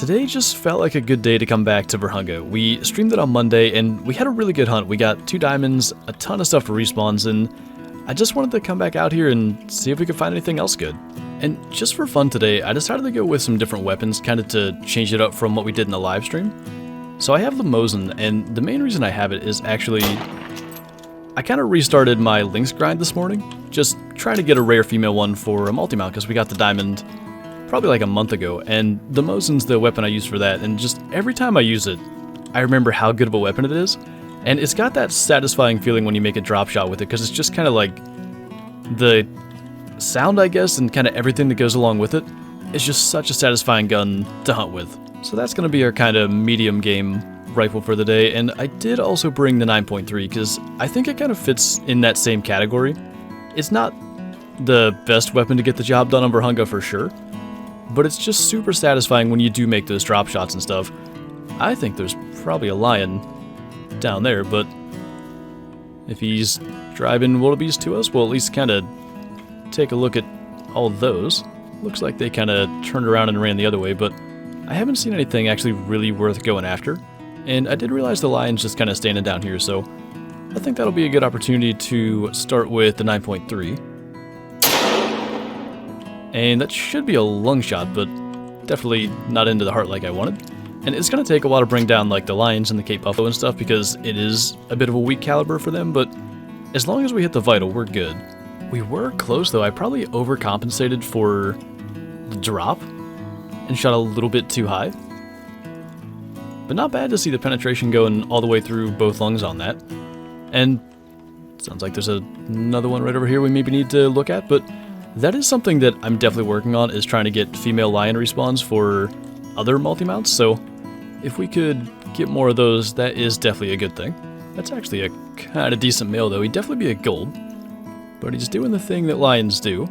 Today just felt like a good day to come back to Berhunga. We streamed it on Monday, and we had a really good hunt. We got 2 diamonds, a ton of stuff for respawns, and I just wanted to come back out here and see if we could find anything else good. And just for fun today, I decided to go with some different weapons, kind of to change it up from what we did in the live stream. So I have the Mosin, and the main reason I have it is actually I kind of restarted my Lynx grind this morning, just trying to get a rare female one for a multi-mount, because we got the diamond probably like a month ago, and the Mosin's the weapon I use for that, and just every time I use it, I remember how good of a weapon it is, and it's got that satisfying feeling when you make a drop shot with it, because it's just kind of like the sound, I guess, and kind of everything that goes along with it. It's just such a satisfying gun to hunt with. So that's going to be our kind of medium game rifle for the day, and I did also bring the 9.3 because I think it kind of fits in that same category. It's not the best weapon to get the job done on Berhunga for sure, but it's just super satisfying when you do make those drop shots and stuff. I think there's probably a lion down there, but if he's driving wildebeest to us, we'll at least kind of take a look at all those. Looks like they kind of turned around and ran the other way, but I haven't seen anything actually really worth going after. And I did realize the lion's just kind of standing down here, so I think that'll be a good opportunity to start with the 9.3. And that should be a lung shot, but definitely not into the heart like I wanted. And it's going to take a while to bring down like the lions and the Cape Buffalo and stuff, because it is a bit of a weak caliber for them, but as long as we hit the vital, we're good. We were close though. I probably overcompensated for the drop and shot a little bit too high. But not bad to see the penetration going all the way through both lungs on that. And sounds like there's another one right over here we maybe need to look at, but that is something that I'm definitely working on, is trying to get female lion respawns for other multi-mounts, so if we could get more of those, that is definitely a good thing. That's actually a kind of decent male though. He'd definitely be a gold, but he's doing the thing that lions do,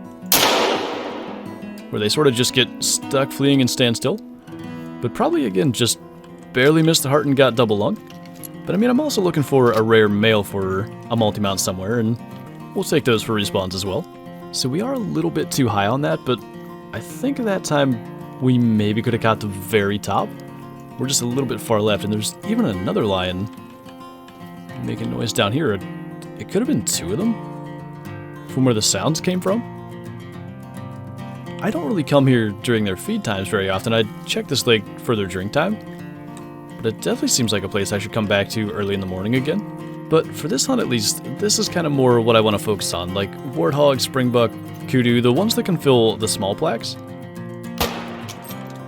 where they sort of just get stuck fleeing and stand still, but probably again just barely missed the heart and got double lung. But I mean, I'm also looking for a rare male for a multi-mount somewhere, and we'll take those for respawns as well. So we are a little bit too high on that, but I think at that time we maybe could have got the very top. We're just a little bit far left, and there's even another lion making noise down here. It could have been 2 of them from where the sounds came from. I don't really come here during their feed times very often. I check this lake for their drink time, but it definitely seems like a place I should come back to early in the morning again. But for this hunt at least, this is kind of more what I want to focus on, like Warthog, Springbok, Kudu, the ones that can fill the small plaques.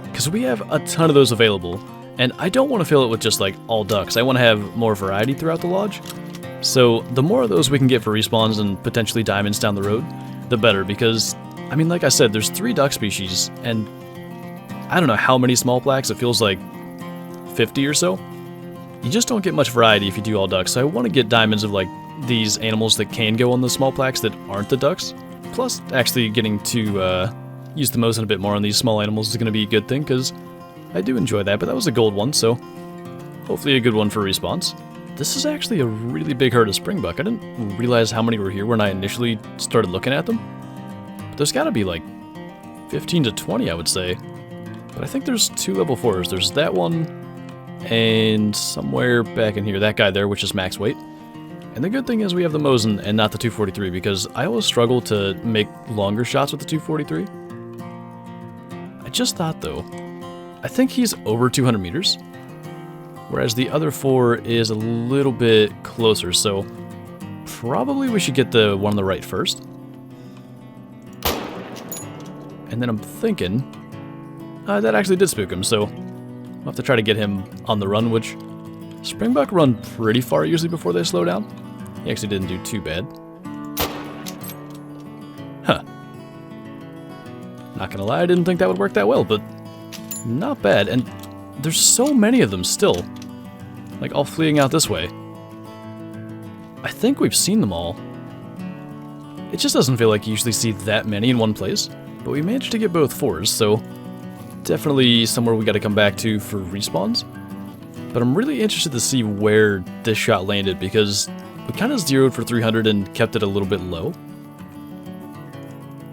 Because we have a ton of those available, and I don't want to fill it with just like all ducks. I want to have more variety throughout the lodge. So the more of those we can get for respawns and potentially diamonds down the road, the better, because I mean, like I said, there's 3 duck species, and I don't know how many small plaques. It feels like 50 or so. You just don't get much variety if you do all ducks, so I want to get diamonds of like these animals that can go on the small plaques that aren't the ducks. Plus, actually getting to use the Mosin a bit more on these small animals is going to be a good thing, because I do enjoy that, but that was a gold one, so hopefully a good one for respawns. This is actually a really big herd of Springbok. I didn't realize how many were here when I initially started looking at them. But there's got to be like 15 to 20, I would say. But I think there's 2 level 4s. There's that one, and somewhere back in here, that guy there, which is max weight. And the good thing is we have the Mosin and not the 243, because I always struggle to make longer shots with the 243. I just thought though, I think he's over 200 meters, whereas the other 4 is a little bit closer, so probably we should get the one on the right first. And then I'm thinking, that actually did spook him, so I'll have to try to get him on the run, which Springbok run pretty far usually before they slow down. He actually didn't do too bad. Huh. Not gonna lie, I didn't think that would work that well, but not bad. And there's so many of them still, like all fleeing out this way. I think we've seen them all. It just doesn't feel like you usually see that many in one place, but we managed to get both 4s, so definitely somewhere we got to come back to for respawns. But I'm really interested to see where this shot landed, because we kind of zeroed for 300 and kept it a little bit low.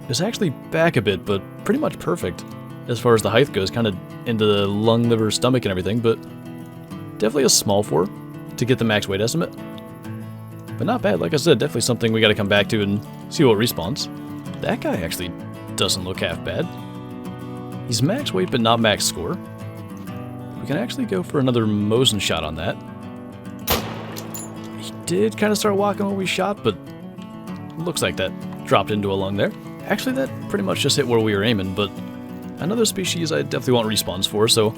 It was actually back a bit, but pretty much perfect. as far as the height goes, kind of into the lung, liver, stomach, and everything, but definitely a small 4 to get the max weight estimate. But not bad, like I said, definitely something we got to come back to and see what respawns. That guy actually doesn't look half bad. He's max weight, but not max score. We can actually go for another Mosin shot on that. He did kind of start walking when we shot, but looks like that dropped into a lung there. Actually, that pretty much just hit where we were aiming, but another species I definitely want respawns for, so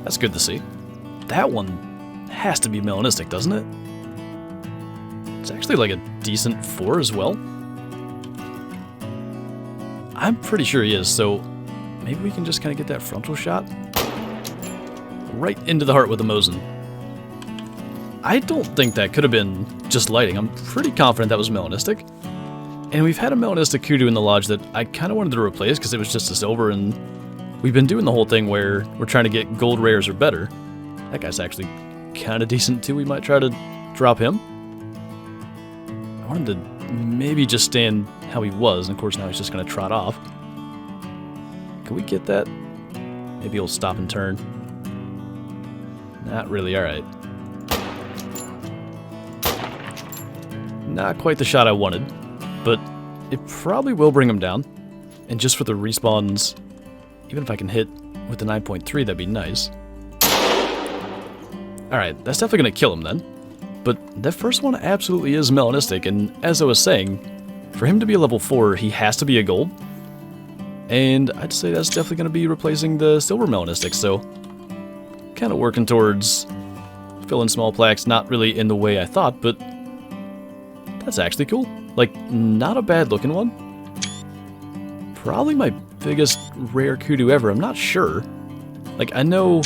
that's good to see. That one has to be Melanistic, doesn't it? It's actually like a decent 4 as well. I'm pretty sure he is, so maybe we can just kind of get that frontal shot. Right into the heart with the Mosin. I don't think that could have been just lighting. I'm pretty confident that was Melanistic. And we've had a Melanistic Kudu in the lodge that I kind of wanted to replace because it was just a silver, and we've been doing the whole thing where we're trying to get gold rares or better. That guy's actually kind of decent too. We might try to drop him. I wanted to maybe just stand how he was, and of course now he's just going to trot off. Can we get that? Maybe he'll stop and turn. Not really, alright. Not quite the shot I wanted, but it probably will bring him down. And just for the respawns, even if I can hit with the 9.3, that'd be nice. Alright, that's definitely going to kill him then. But that first one absolutely is Melanistic, and as I was saying, for him to be a level 4, he has to be a gold. And I'd say that's definitely going to be replacing the silver Melanistic, so kind of working towards filling small plaques, not really in the way I thought, but that's actually cool. Like, not a bad looking one. Probably my biggest rare kudu ever, I'm not sure. Like, I know...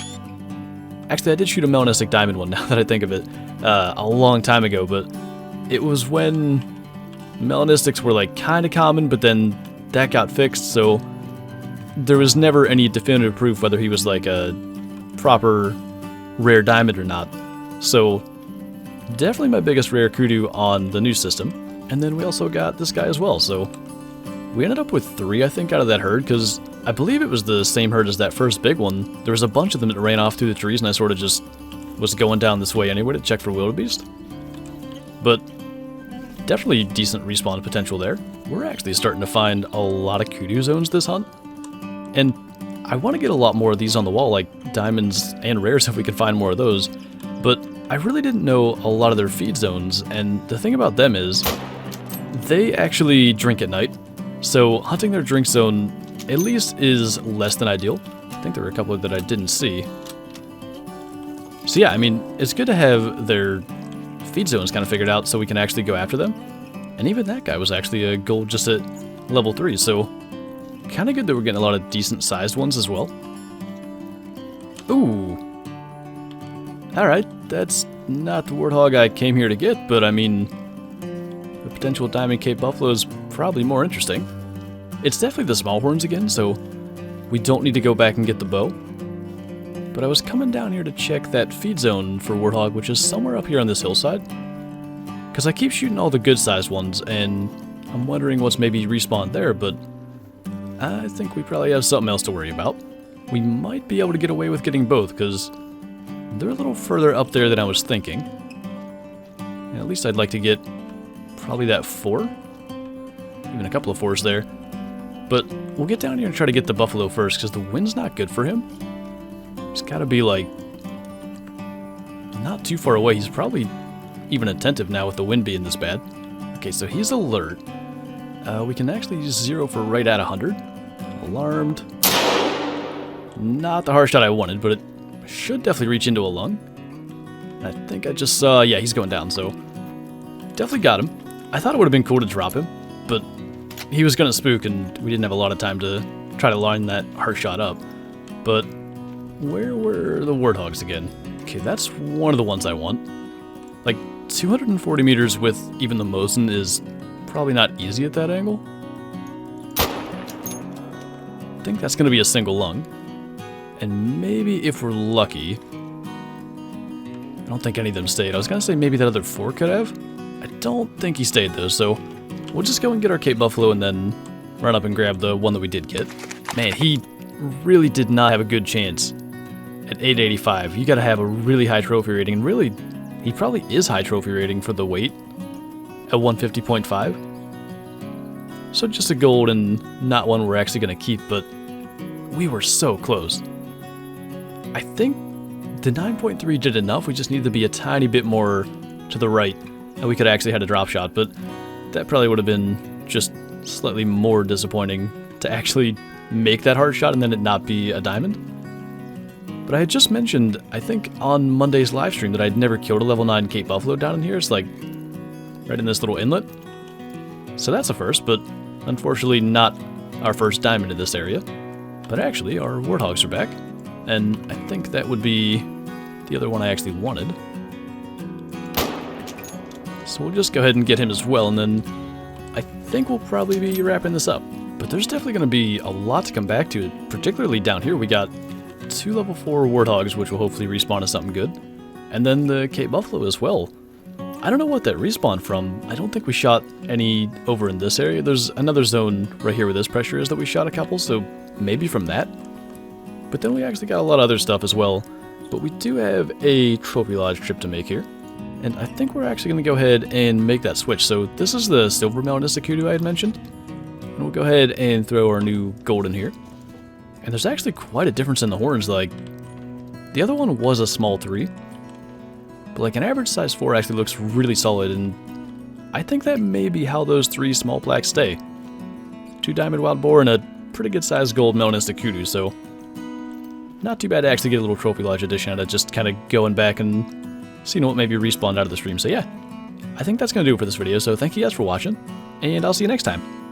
Actually, I did shoot a Melanistic diamond one, now that I think of it, a long time ago, but it was when Melanistics were, like, kind of common, but then that got fixed, so there was never any definitive proof whether he was, like, a proper rare diamond or not. So, definitely my biggest rare kudu on the new system. And then we also got this guy as well, so we ended up with 3, I think, out of that herd, because I believe it was the same herd as that first big one. There was a bunch of them that ran off through the trees, and I sort of just was going down this way anyway to check for wildebeest. But definitely decent respawn potential there. We're actually starting to find a lot of kudu zones this hunt, and I want to get a lot more of these on the wall, like diamonds and rares if we could find more of those, but I really didn't know a lot of their feed zones, and the thing about them is they actually drink at night, so hunting their drink zone at least is less than ideal. I think there were a couple that I didn't see. So yeah, I mean, it's good to have their feed zones kind of figured out so we can actually go after them. And even that guy was actually a gold just at level 3, so kind of good that we're getting a lot of decent sized ones as well. Ooh. Alright, that's not the warthog I came here to get, but I mean, the potential Diamond Cape Buffalo is probably more interesting. It's definitely the small horns again, so we don't need to go back and get the bow. But I was coming down here to check that feed zone for warthog, which is somewhere up here on this hillside. Because I keep shooting all the good-sized ones, and I'm wondering what's maybe respawned there, but I think we probably have something else to worry about. We might be able to get away with getting both, because they're a little further up there than I was thinking. And at least I'd like to get probably that 4. Even a couple of 4s there. But we'll get down here and try to get the buffalo first, because the wind's not good for him. He's got to be, like, not too far away. He's probably even attentive now with the wind being this bad. Okay, so he's alert. We can actually use 0 for right at 100. Alarmed. Not the harsh shot I wanted, but it should definitely reach into a lung. I think I just saw... yeah, he's going down, so definitely got him. I thought it would have been cool to drop him, but he was going to spook, and we didn't have a lot of time to try to line that harsh shot up. But where were the warthogs again? Okay, that's one of the ones I want. Like, 240 meters with even the Mosin is probably not easy at that angle. I think that's going to be a single lung. And maybe if we're lucky... I don't think any of them stayed. I was going to say maybe that other 4 could have. I don't think he stayed though, so we'll just go and get our Cape Buffalo and then run up and grab the one that we did get. Man, he really did not have a good chance at 885. You gotta have a really high trophy rating, and really, he probably is high trophy rating for the weight at 150.5. So just a gold and not one we're actually gonna keep, but we were so close. I think the 9.3 did enough. We just needed to be a tiny bit more to the right, and we could actually had a drop shot, but that probably would have been just slightly more disappointing to actually make that hard shot and then it not be a diamond. But I had just mentioned, I think on Monday's live stream, that I'd never killed a level 9 Cape Buffalo down in here. It's like right in this little inlet. So that's a first, but unfortunately not our first diamond in this area. But actually, our Warthogs are back, and I think that would be the other one I actually wanted. So we'll just go ahead and get him as well, and then I think we'll probably be wrapping this up. But there's definitely going to be a lot to come back to, particularly down here. We got 2 level 4 Warthogs, which will hopefully respawn as something good. And then the Cape Buffalo as well. I don't know what that respawned from. I don't think we shot any over in this area. There's another zone right here where this pressure is that we shot a couple, so maybe from that. But then we actually got a lot of other stuff as well. But we do have a Trophy Lodge trip to make here. And I think we're actually going to go ahead and make that switch. So this is the silver Melanistic Kudu I had mentioned. And we'll go ahead and throw our new gold in here. And there's actually quite a difference in the horns. Like, the other one was a small 3. But like an average size 4 actually looks really solid. And I think that may be how those 3 small plaques stay. 2 diamond wild boar and a pretty good sized gold Melanistic Kudu. So not too bad to actually get a little Trophy Lodge edition out of just kind of going back and seeing what maybe respawned out of the stream. So yeah, I think that's going to do it for this video. So thank you guys for watching, and I'll see you next time.